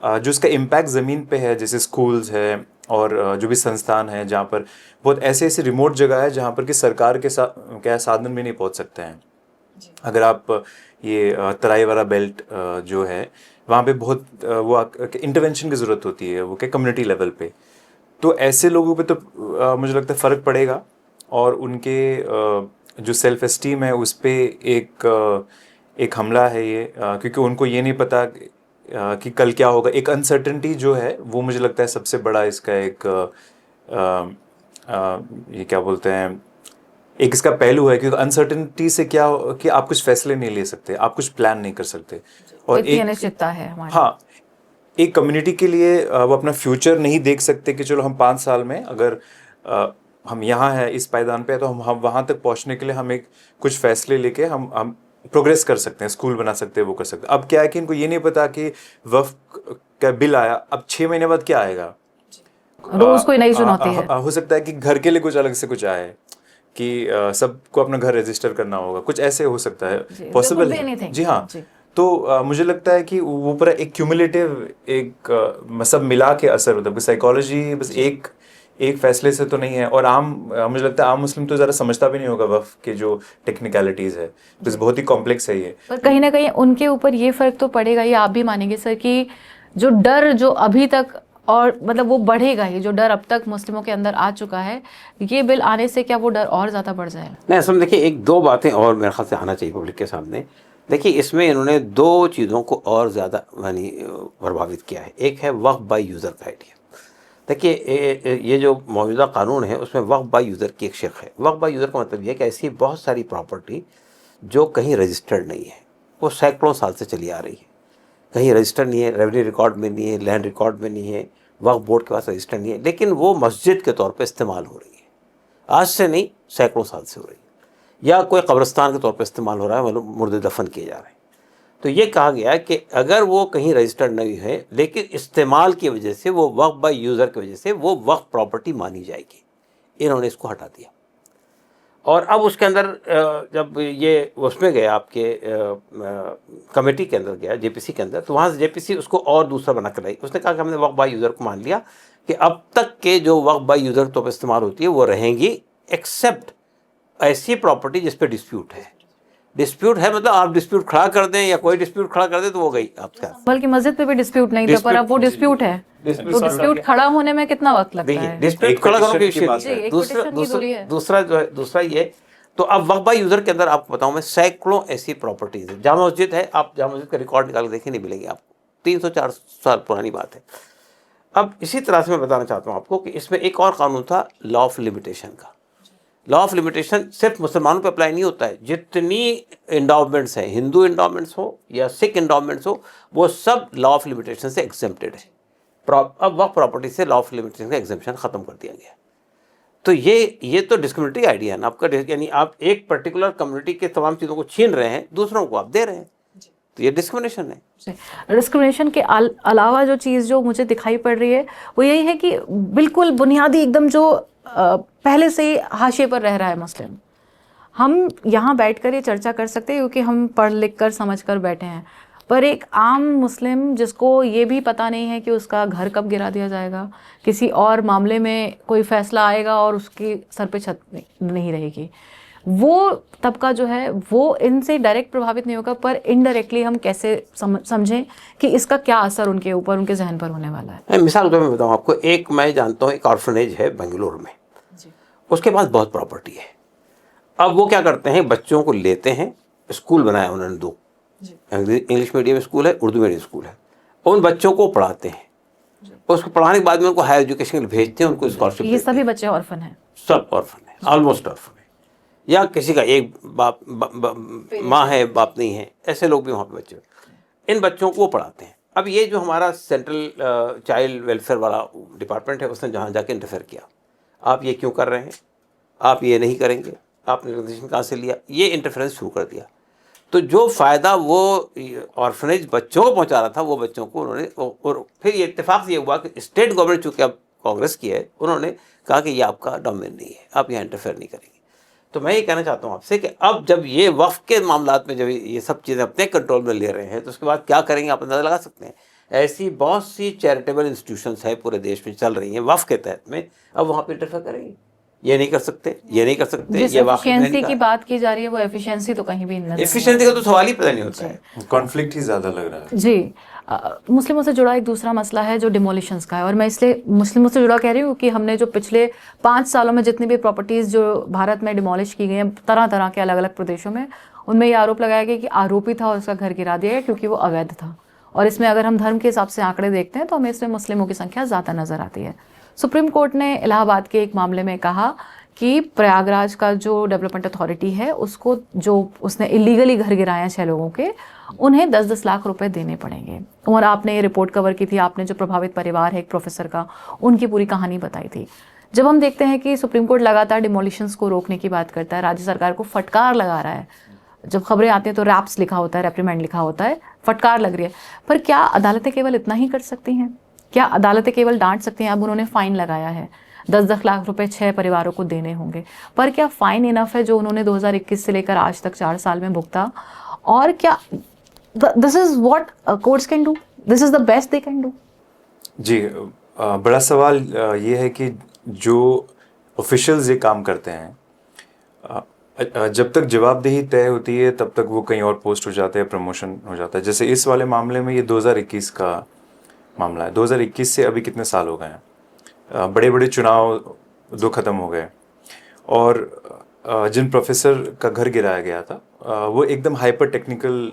Speaker 3: जो इसका इम्पैक्ट ज़मीन पे है, जैसे स्कूल्स है और जो भी संस्थान है जहाँ पर बहुत ऐसे रिमोट जगह है जहाँ पर कि सरकार के क्या साधन भी नहीं पहुँच सकते हैं। अगर आप ये तराई वाला बेल्ट जो है वहाँ पे बहुत वो इंटरवेंशन की ज़रूरत होती है, वो क्या कम्युनिटी लेवल पे। तो ऐसे लोगों पे तो मुझे लगता है फ़र्क पड़ेगा, और उनके जो सेल्फ एस्टीम है उस पर एक हमला है ये, क्योंकि उनको ये नहीं पता कि कल क्या होगा। एक अनसर्टेनिटी जो है वो मुझे लगता है सबसे बड़ा इसका एक ये क्या बोलते हैं, एक इसका पहलू है। क्योंकि अनसर्टेनिटी से क्या कि आप कुछ फैसले नहीं ले सकते, आप कुछ प्लान नहीं कर सकते, और एक
Speaker 1: अनिश्चितता है हमारी।
Speaker 3: हाँ, एक कम्युनिटी के लिए वो अपना फ्यूचर नहीं देख सकते कि चलो हम 5 साल में अगर हम यहाँ हैं इस पायदान पे, तो हम वहाँ तक पहुँचने के लिए हम एक कुछ फैसले लेके हम प्रोग्रेस कर सकते हैं, स्कूल बना सकते हैं, वो कर सकते हैं। अब क्या है कि इनको ये नहीं पता कि वक्फ का बिल आया, अब 6 महीने बाद क्या आएगा,
Speaker 1: रोज कोई नई चुनौती है।
Speaker 3: हो सकता है कि घर के लिए कुछ अलग से कुछ आए, कि सबको अपना घर रजिस्टर करना होगा, कुछ ऐसे हो सकता है, पॉसिबल है। जी हाँ, तो मुझे लगता है कि वो पूरा एक क्यूमुलेटिव एक सब मिला के असर होता है। साइकोलॉजी बस एक फैसले से तो नहीं है, और मुझे लगता है आम मुस्लिम तो ज़रा समझता भी नहीं होगा वक्फ के जो टेक्निकलिटीज़ है, तो बहुत ही कॉम्प्लेक्स है ये।
Speaker 1: पर कहीं ना कहीं उनके ऊपर ये फ़र्क तो पड़ेगा, ये आप भी मानेंगे सर, कि जो डर जो अभी तक, और मतलब वो बढ़ेगा ही, जो डर अब तक मुस्लिमों के अंदर आ चुका है, ये बिल आने से क्या वो डर और ज़्यादा बढ़ जाएगा?
Speaker 2: नहीं, असल में देखिए, 1-2 बातें और मेरे ख्याल से आना चाहिए पब्लिक के सामने। देखिए, इसमें इन्होंने 2 चीज़ों को और ज़्यादा यानी प्रभावित किया है। एक है वक्फ बाय यूज़र का आइडिया। देखिए, ये जो मौजूदा कानून है उसमें वक्फ बाय यूज़र की एक शिक है। वक्फ बाय यूज़र का मतलब ये है कि ऐसी बहुत सारी प्रॉपर्टी जो कहीं रजिस्टर्ड नहीं है, वो सैकड़ों साल से चली आ रही है, कहीं रजिस्टर नहीं है, रेवेन्यू रिकॉर्ड में नहीं है, लैंड रिकॉर्ड में नहीं है, वक्फ बोर्ड के पास रजिस्टर नहीं है, लेकिन वो मस्जिद के तौर पे इस्तेमाल हो रही है। आज से नहीं, सैकड़ों साल से हो रही है, या कोई कब्रिस्तान के तौर पे इस्तेमाल हो रहा है, मतलब मुर्दे दफन किए जा रहे हैं। तो ये कहा गया कि अगर वो कहीं रजिस्टर्ड नहीं है लेकिन इस्तेमाल की वजह से, वो वक्फ बाय यूज़र की वजह से वो वक्फ प्रॉपर्टी मानी जाएगी। इन्होंने इसको हटा दिया, और अब उसके अंदर जब ये उसमें गया, आपके कमेटी के अंदर गया, जेपीसी के अंदर, तो वहाँ से जेपीसी उसको और दूसरा बना कर लाई। उसने कहा कि हमने वक्फ बाय यूज़र को मान लिया कि अब तक के जो वक्फ बाय यूज़र के तौर पर इस्तेमाल होती है वो रहेंगी, एक्सेप्ट ऐसी प्रॉपर्टी जिस पर डिस्प्यूट है। डिस्प्यूट है मतलब आप डिस्प्यूट खड़ा कर दें या कोई डिस्प्यूट खड़ा कर दे तो वो गई आपका।
Speaker 1: बल्कि मस्जिद पे भी डिस्प्यूट नहीं था, पर अब वो डिस्प्यूट है, तो डिस्प्यूट खड़ा होने में कितना वक्त लगता है?
Speaker 2: डिस्प्यूट खड़ा करने की बात है। दूसरा ये, तो अब वक्फ बाय यूज़र के अंदर आपको बताऊं मैं, सैकड़ों ऐसी प्रॉपर्टीज है। जामा मस्जिद है, आप जामा मस्जिद का रिकॉर्ड निकाल के देखें, नहीं मिलेंगे आपको, 300-400 साल पुरानी बात है। अब इसी तरह से मैं बताना चाहता हूँ आपको कि इसमें एक और कानून था, लॉ ऑफ लिमिटेशन का। लॉ ऑफ लिमिटेशन सिर्फ मुसलमानों पे अप्लाई नहीं होता है, जितनी इंडॉवमेंट्स हैं, हिंदू इंडॉवमेंट्स हो या सिख इंडॉवमेंट्स हो, वो सब लॉ ऑफ लिमिटेशन से एग्जेम्प्टेड है। अब वक्फ प्रॉपर्टी से लॉ ऑफ लिमिटेशन का एग्जेम्पशन ख़त्म कर दिया गया। तो ये तो डिस्क्रिमिनेटरी आइडिया है ना आपका, यानी आप एक पर्टिकुलर कम्युनिटी के तमाम चीज़ों को छीन रहे हैं, दूसरों को आप दे रहे हैं, तो ये डिस्क्रिमिनेशन है।
Speaker 1: डिस्क्रिमिनेशन के अलावा जो चीज़ जो मुझे दिखाई पड़ रही है वो यही है कि बिल्कुल बुनियादी एकदम जो पहले से ही हाशिए पर रह रहा है मुस्लिम। हम यहाँ बैठकर ये चर्चा कर सकते हैं क्योंकि हम पढ़ लिख कर समझ कर बैठे हैं, पर एक आम मुस्लिम जिसको ये भी पता नहीं है कि उसका घर कब गिरा दिया जाएगा, किसी और मामले में कोई फैसला आएगा और उसकी सर पे छत नहीं रहेगी, वो तबका जो है वो इनसे डायरेक्ट प्रभावित नहीं होगा, पर इनडायरेक्टली हम कैसे समझें कि इसका क्या असर उनके ऊपर, उनके जहन पर होने वाला है।
Speaker 2: मिसाल के तौर पर बताऊँ आपको, एक मैं जानता हूँ एक ऑर्फनेज है बेंगलुरु में, उसके पास बहुत प्रॉपर्टी है। अब वो क्या करते हैं, बच्चों को लेते हैं, स्कूल बनाया उन्होंने 2, इंग्लिश मीडियम स्कूल है, उर्दू मीडियम स्कूल है, उन बच्चों को पढ़ाते हैं, उसको पढ़ाने के बाद में उनको हायर एजुकेशन के लिए भेजते हैं, उनको स्कॉलरशिप।
Speaker 1: ये सभी बच्चे ऑर्फन हैं?
Speaker 2: सब ऑर्फन है, ऑलमोस्ट ऑर्फन है, या किसी का एक बाप माँ है बाप नहीं है, ऐसे लोग भी वहाँ पे बच्चे, इन बच्चों को वो पढ़ाते हैं। अब ये जो हमारा सेंट्रल चाइल्ड वेलफेयर वाला डिपार्टमेंट है, उसने जहाँ जाके इंटरफेयर किया, आप ये क्यों कर रहे हैं, आप ये नहीं करेंगे, आपने रेगुलेशन कहाँ से लिया, ये इंटरफेरेंस शुरू कर दिया। तो जो फ़ायदा वो ऑर्फनेज बच्चों को पहुँचा रहा था, वो बच्चों को उन्होंने, और फिर ये इत्तेफाक ये हुआ कि स्टेट गवर्नमेंट चूँकि अब कांग्रेस की है, उन्होंने कहा कि ये आपका डोमेन नहीं है, आप यहाँ इंटरफेयर नहीं करेंगे। तो मैं ये कहना चाहता हूँ आपसे कि अब जब ये वक्फ के मामलात में जब ये सब चीज़ें अपने कंट्रोल में ले रहे हैं, तो उसके बाद क्या करेंगे आप अंदाज़ा लगा सकते हैं। ऐसी बहुत सी चैरिटेबल इंस्टीट्यूशंस है पूरे देश में चल रही हैं वक्फ के तहत में, अब वहाँ पे इंटरफेयर करेंगे, ये नहीं कर सकते, ये नहीं कर सकते।
Speaker 1: जिस एफिशिएंसी की बात की जा रही है वो एफिशिएंसी तो कहीं भी नहीं,
Speaker 2: एफिशिएंसी का तो सवाल ही पैदा नहीं होता है,
Speaker 3: कॉन्फ्लिक्ट ही ज़्यादा लग रहा है।
Speaker 1: जी। मुस्लिमों से जुड़ा एक दूसरा मसला है जो डिमोलिशंस का है, और मैं इसलिए मुस्लिमों से जुड़ा कह रही हूँ कि हमने जो पिछले 5 सालों में जितनी भी प्रॉपर्टीज़ जो भारत में डिमोलिश की गई हैं तरह तरह के अलग अलग प्रदेशों में, उनमें ये आरोप लगाया गया कि आरोपी था और उसका घर गिरा दिया गया क्योंकि वो अवैध था। और इसमें अगर हम धर्म के हिसाब से आंकड़े देखते हैं तो हमें इसमें मुस्लिमों की संख्या ज़्यादा नज़र आती है। सुप्रीम कोर्ट ने इलाहाबाद के एक मामले में कहा कि प्रयागराज का जो डेवलपमेंट अथॉरिटी है उसको, जो उसने इलीगली घर गिराए हैं 6 लोगों के, उन्हें 10-10 लाख रुपए देने पड़ेंगे। और आपने ये रिपोर्ट कवर की थी, आपने जो प्रभावित परिवार है एक प्रोफेसर का, उनकी पूरी कहानी बताई थी। जब हम देखते हैं कि सुप्रीम कोर्ट लगातार डिमोलिशंस को रोकने की बात करता है, राज्य सरकार को फटकार लगा रहा है, जब खबरें आती हैं तो रैप्स लिखा होता है, रेप्रीमेंड लिखा होता है, फटकार लग रही है, पर क्या अदालतें केवल इतना ही कर सकती हैं? क्या अदालतें केवल डांट सकती हैं? अब उन्होंने फ़ाइन लगाया है, 10-10 लाख रुपए 6 परिवारों को देने होंगे, पर क्या फ़ाइन इनफ है जो उन्होंने 2021 से लेकर आज तक 4 साल में भुगता? और क्या this is what courts can do, this is the best they can do?
Speaker 3: जी, बड़ा सवाल ये है कि जो ऑफिशियल्स ये काम करते हैं, जब तक जवाबदेही तय होती है तब तक वो कहीं और पोस्ट हो जाते हैं, प्रमोशन हो जाता है। जैसे इस वाले मामले में ये 2021 का मामला है, 2021 से अभी कितने साल हो गए हैं, बड़े बड़े चुनाव 2 ख़त्म हो गए, और जिन प्रोफेसर का घर गिराया गया था वो एकदम हाइपर टेक्निकल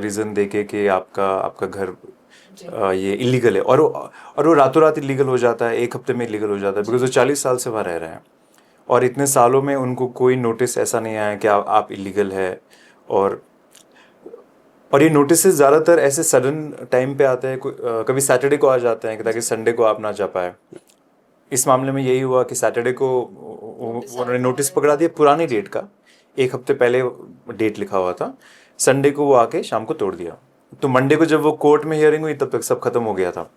Speaker 3: रीज़न देके कि आपका घर ये इलीगल है, और वो रातों रात इलीगल हो जाता है, 1 हफ्ते में इलीगल हो जाता है, बिकॉज वो 40 साल से वहाँ रह रहे हैं और इतने सालों में उनको कोई नोटिस ऐसा नहीं आया कि आप इलीगल है। और ये नोटिस ज़्यादातर ऐसे सडन टाइम पे आते हैं, कभी सैटरडे को आ जाते हैं ताकि संडे को आप ना जा पाए। इस मामले में यही हुआ कि सैटरडे को उन्होंने नोटिस पकड़ा दिया, पुरानी डेट का, 1 हफ्ते पहले डेट लिखा हुआ था, संडे को वो आके शाम को तोड़ दिया। तो मंडे को जब वो कोर्ट में हियरिंग हुई तब तक सब खत्म हो गया था।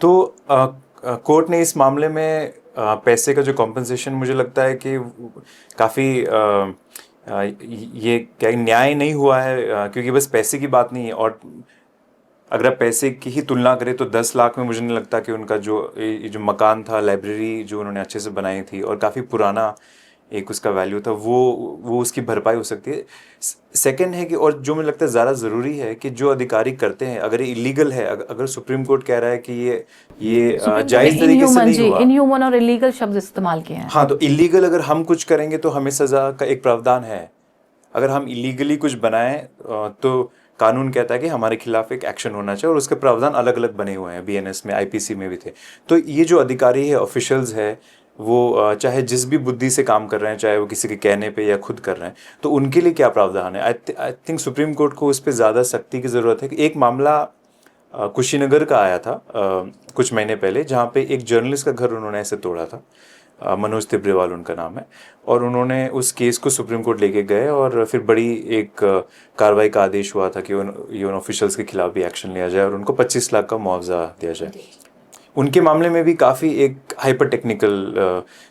Speaker 3: तो कोर्ट ने इस मामले में पैसे का जो कॉम्पनसेशन, मुझे लगता है कि काफ़ी ये क्या न्याय नहीं हुआ है, क्योंकि बस पैसे की बात नहीं है। और अगर आप पैसे की ही तुलना करें तो 10 लाख में मुझे नहीं लगता कि उनका जो मकान था, लाइब्रेरी जो उन्होंने अच्छे से बनाई थी और काफ़ी पुराना एक उसका वैल्यू था, वो उसकी भरपाई हो सकती है। सेकंड है कि, और जो मुझे लगता है ज़्यादा ज़रूरी है, कि जो अधिकारी करते हैं, अगर ये इलीगल है, अगर सुप्रीम कोर्ट कह रहा है कि ये जायज़ तरीके से नहीं हुआ,
Speaker 1: इनह्यूमन और इलीगल शब्द इस्तेमाल किए हैं।
Speaker 3: हाँ, तो इलीगल अगर हम कुछ करेंगे तो हमें सज़ा का एक प्रावधान है। अगर हम इलीगली कुछ बनाएं तो कानून कहता है कि हमारे खिलाफ एक एक्शन होना चाहिए, और उसके प्रावधान अलग अलग बने हुए हैं, BNS में, IPC में भी थे। तो ये जो अधिकारी है, ऑफिशियल्स है, वो चाहे जिस भी बुद्धि से काम कर रहे हैं, चाहे वो किसी के कहने पे या खुद कर रहे हैं, तो उनके लिए क्या प्रावधान है? आई थिंक सुप्रीम कोर्ट को उस पर ज़्यादा सख्ती की ज़रूरत है। कि एक मामला कुशीनगर का आया था कुछ महीने पहले, जहाँ पे एक जर्नलिस्ट का घर उन्होंने ऐसे तोड़ा था। मनोज तिब्रेवाल उनका नाम है, और उन्होंने उस केस को सुप्रीम कोर्ट लेके गए, और फिर बड़ी एक कार्रवाई का आदेश हुआ था कि उन ऑफिशियल्स के खिलाफ भी एक्शन लिया जाए और उनको 25 लाख का मुआवजा दिया जाए। उनके मामले में भी काफ़ी एक हाइपर टेक्निकल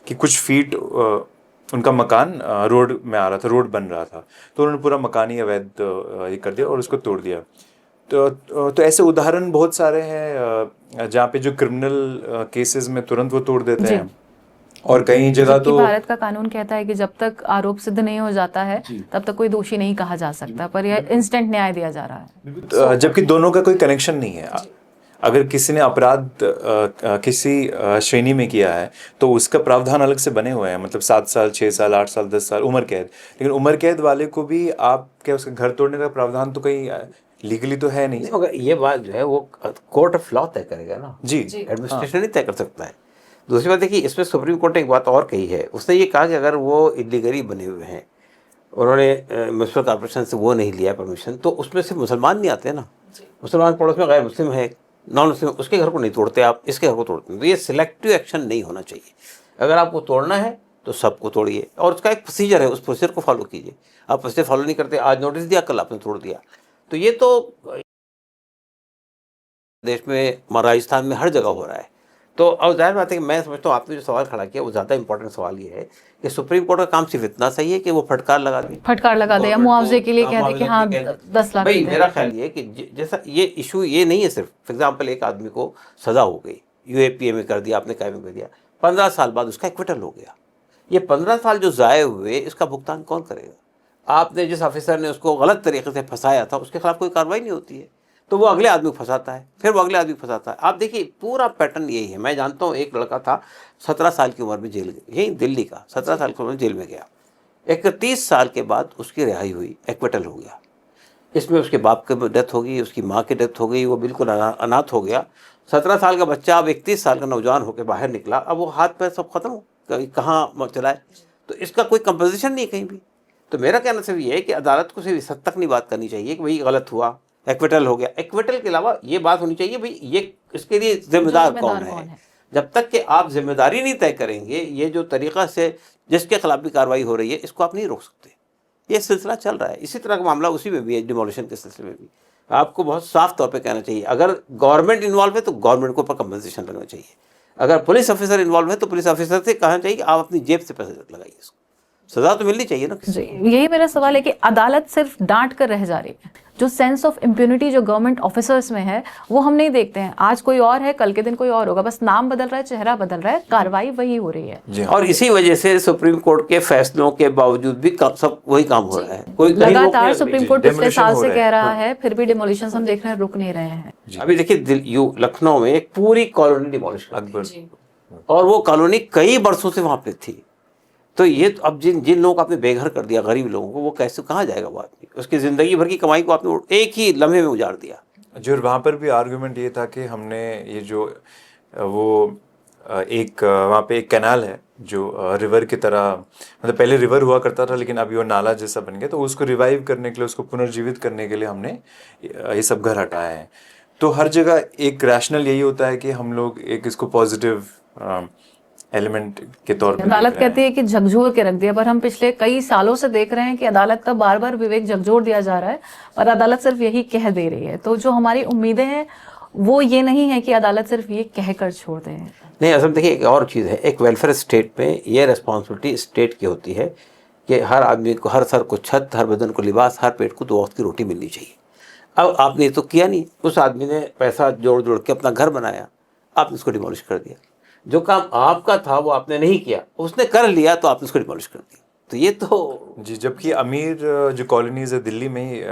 Speaker 3: कि कुछ फीट उनका मकान रोड में आ रहा था, रोड बन रहा था, तो उन्होंने पूरा मकान ही अवैध ये कर दिया और उसको तोड़ दिया। तो ऐसे उदाहरण बहुत सारे हैं जहाँ पे जो क्रिमिनल केसेस में तुरंत वो तोड़ देते हैं, और कई जगह तो
Speaker 1: भारत का कानून कहता है कि जब तक आरोप सिद्ध नहीं हो जाता है तब तक कोई दोषी नहीं कहा जा सकता, पर यह इंस्टेंट न्याय दिया जा रहा है,
Speaker 3: जबकि दोनों का कोई कनेक्शन नहीं है। अगर किसी ने अपराध किसी श्रेणी में किया है तो उसका प्रावधान अलग से बने हुए हैं, मतलब 7 साल 6 साल 8 साल 10 साल उम्र कैद। लेकिन उम्र कैद वाले को भी आप क्या उसके घर तोड़ने का प्रावधान तो कहीं लीगली तो है नहीं।
Speaker 2: मगर ये बात जो है वो कोर्ट ऑफ लॉ तय करेगा ना
Speaker 3: जी,
Speaker 2: एडमिनिस्ट्रेशन नहीं तय कर सकता है। दूसरी बात देखिए, इसमें सुप्रीम कोर्ट ने एक बात और कही है। उसने ये कहा कि अगर वो इलीगली बने हुए हैं, उन्होंने म्यूनसिपल कॉर्पोरेशन से वो नहीं लिया परमिशन, तो उसमें से मुसलमान नहीं आते ना। मुसलमान पड़ोस में गैर मुस्लिम है, नॉन मुस्लिम, उसके घर को नहीं तोड़ते आप, इसके घर को तोड़ते हैं। तो ये सिलेक्टिव एक्शन नहीं होना चाहिए। अगर आपको तोड़ना है तो सबको तोड़िए, और उसका एक प्रोसीजर है, उस प्रोसीजर को फॉलो कीजिए। आप प्रोसीजर फॉलो नहीं करते, आज नोटिस दिया, कल आपने तोड़ दिया, तो ये तो देश में, राजस्थान में हर जगह हो रहा है। तो अब जाहिर बात है कि मैं समझता हूँ आपने जो सवाल खड़ा किया वो ज़्यादा इंपॉर्टेंट सवाल ये है कि सुप्रीम कोर्ट का काम सिर्फ इतना सही है कि वो फटकार लगा दे,
Speaker 1: या मुआवजे के लिए कह दे कि हाँ 10 लाख।
Speaker 2: भाई मेरा ख्याल ये है कि जैसा ये इशू ये नहीं है सिर्फ, फॉर एग्जाम्पल एक आदमी को सज़ा हो गई, यूएपीए में कर दिया आपने, काय में कर दिया, 15 साल बाद उसका एक्विटल हो गया। ये 15 साल जो ज़ाये हुए, इसका भुगतान कौन करेगा? आपने जिस ऑफिसर ने उसको गलत तरीके से फंसाया था उसके खिलाफ कोई कार्रवाई नहीं होती है, तो वो अगले आदमी को फंसाता है, फिर वो अगले आदमी को फंसाता है। आप देखिए पूरा पैटर्न यही है। मैं जानता हूँ एक लड़का था 17 साल की उम्र में जेल गया, यही दिल्ली का, 17 साल की उम्र में जेल में गया। 31 साल के बाद उसकी रिहाई हुई, एक्विटल हो गया। इसमें उसके बाप की डेथ हो गई, उसकी माँ की डेथ हो गई, वो बिल्कुल अनाथ हो गया। 17 साल का बच्चा अब 31 साल का नौजवान होकर बाहर निकला, अब वो हाथ पैर सब खत्म हो, कहाँ चलाए, तो इसका कोई कंपोजिशन नहीं कहीं भी। तो मेरा कहना सिर्फ ये है कि अदालत को सिर्फ इस हद तक नहीं बात करनी चाहिए कि भाई गलत हुआ, एक्विटल हो गया। एक्विटल के अलावा ये बात होनी चाहिए भाई ये इसके लिए जिम्मेदार कौन है। जब तक कि आप जिम्मेदारी नहीं तय करेंगे, ये जो तरीक़ा से जिसके खिलाफ भी कार्रवाई हो रही है इसको आप नहीं रोक सकते। ये सिलसिला चल रहा है। इसी तरह का मामला उसी में भी है, डिमोलिशन के सिलसिले में भी। आपको बहुत साफ तौर पे कहना चाहिए, अगर गवर्नमेंट इन्वॉल्व है तो गवर्नमेंट को ऊपर कंपनसेशन लगना चाहिए। अगर पुलिस ऑफिसर इन्वॉल्व है तो पुलिस ऑफिसर से कहना चाहिए कि आप अपनी जेब से पैसे लगाइए, इसको सजा तो मिलनी चाहिए ना।
Speaker 1: यही मेरा सवाल है कि अदालत सिर्फ डांट कर रह जा रही है। जो सेंस ऑफ इम्प्यूनिटी जो गवर्नमेंट ऑफिसर्स में है वो हम नहीं देखते हैं। आज कोई और है, कल के दिन कोई और होगा, बस नाम बदल रहा है, चेहरा बदल रहा है, कार्रवाई वही हो रही है।
Speaker 2: और इसी वजह से सुप्रीम कोर्ट के फैसलों के बावजूद भी सब वही काम हो रहा है। कोई
Speaker 1: लगातार सुप्रीम कोर्ट पिछले साल से कह रहा है, फिर भी डिमोलिशन हम देख रहे हैं, रुक नहीं रहे हैं।
Speaker 2: अभी देखिए लखनऊ में एक पूरी कॉलोनी डिमोलिश कर दी, और वो कॉलोनी कई बरसों से वहां पे थी। तो ये तो अब जिन लोगों को आपने बेघर कर दिया, गरीब लोगों को, वो कैसे कहाँ जाएगा वो आदमी? उसकी ज़िंदगी भर की कमाई को आपने एक ही लम्हे में उजाड़ दिया।
Speaker 3: जो वहाँ पर भी आर्गुमेंट ये था कि हमने ये जो वो एक वहाँ पे एक कैनाल है जो रिवर की तरह, मतलब पहले रिवर हुआ करता था लेकिन अभी वो नाला जैसा बन गया, तो उसको रिवाइव करने के लिए, उसको पुनर्जीवित करने के लिए हमने ये सब घर हटाए हैं। तो हर जगह एक रैशनल यही होता है कि हम लोग एक इसको पॉजिटिव एलिमेंट के तौर पे
Speaker 1: अदालत कहती है कि झकझोर के रख दिया, पर हम पिछले कई सालों से देख रहे हैं कि अदालत का बार बार विवेक झकझोर दिया जा रहा है और अदालत सिर्फ यही कह दे रही है। तो जो हमारी उम्मीदें हैं वो ये नहीं है कि अदालत सिर्फ ये कहकर छोड़ दे।
Speaker 2: नहीं, असल देखिए एक और चीज़ है, एक वेलफेयर स्टेट में ये रिस्पॉन्सिबिलिटी स्टेट की होती है कि हर आदमी को, हर सर को छत, हर बदन को लिबास, हर पेट को 2 वक्त की रोटी मिलनी चाहिए। अब आपने तो किया नहीं, उस आदमी ने पैसा जोड़ जोड़ के अपना घर बनाया, आपने उसको डिमोलिश कर दिया। जो काम आपका था वो आपने नहीं किया, उसने कर लिया तो आपने उसको डिमोलिश कर दिया। तो ये तो
Speaker 3: जी, जबकि अमीर जो कॉलोनीज है दिल्ली में ही,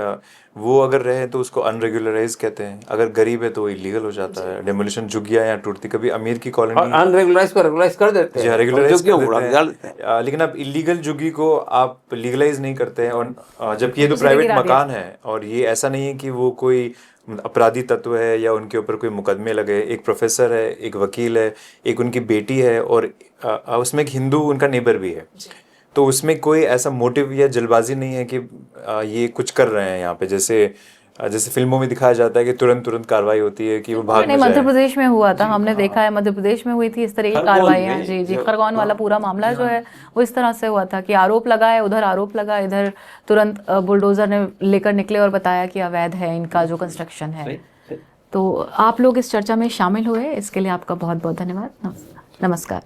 Speaker 3: वो अगर रहे तो उसको अनरेगुलराइज कहते हैं, अगर गरीब है तो वो इलीगल हो जाता है। डेमोलिशन झुग्गियां यहाँ टूटती, कभी अमीर की
Speaker 2: और
Speaker 3: कॉलोनी
Speaker 2: अनरेगुलाइज को रेगुलाइज कर देते
Speaker 3: जी
Speaker 2: हैं,
Speaker 3: रेगुलराइज
Speaker 2: जो क्यों
Speaker 3: कर
Speaker 2: उड़ा
Speaker 3: देते
Speaker 2: के डाल देते हैं।
Speaker 3: हैं, लेकिन अब इलीगल झुग्गी को आप लीगलाइज नहीं करते हैं। और जबकि ये तो
Speaker 1: दूसरे
Speaker 3: प्राइवेट
Speaker 1: गिरा दिया।
Speaker 3: मकान है, और ये ऐसा नहीं है कि वो कोई अपराधी तत्व है या उनके ऊपर कोई मुकदमे लगे। एक प्रोफेसर है, एक वकील है, एक उनकी बेटी है, और उसमें एक हिंदू उनका नेबर भी है। तो उसमें कोई ऐसा मोटिव या जल्दबाजी नहीं है कि ये कुछ कर रहे हैं यहाँ पे, जैसे जैसे फिल्मों में दिखाया जाता है कि तुरंत तुरंत कार्रवाई होती है कि वो भाग
Speaker 1: नहीं,
Speaker 3: न
Speaker 1: मध्य
Speaker 3: जाए।
Speaker 1: प्रदेश में हुआ था, हमने देखा है, मध्य प्रदेश में हुई थी इस तरह की
Speaker 2: खरगोन
Speaker 1: कार्रवाइयाँ।
Speaker 2: में
Speaker 1: जी जी,
Speaker 2: जो-
Speaker 1: खरगोन वाला पूरा मामला जो है वो इस तरह से हुआ था कि आरोप लगा है, उधर आरोप लगा, इधर तुरंत बुलडोजर ने लेकर निकले और बताया कि अवैध है इनका जो कंस्ट्रक्शन है। तो आप लोग इस चर्चा में शामिल हुए, इसके लिए आपका बहुत बहुत धन्यवाद। नमस्कार।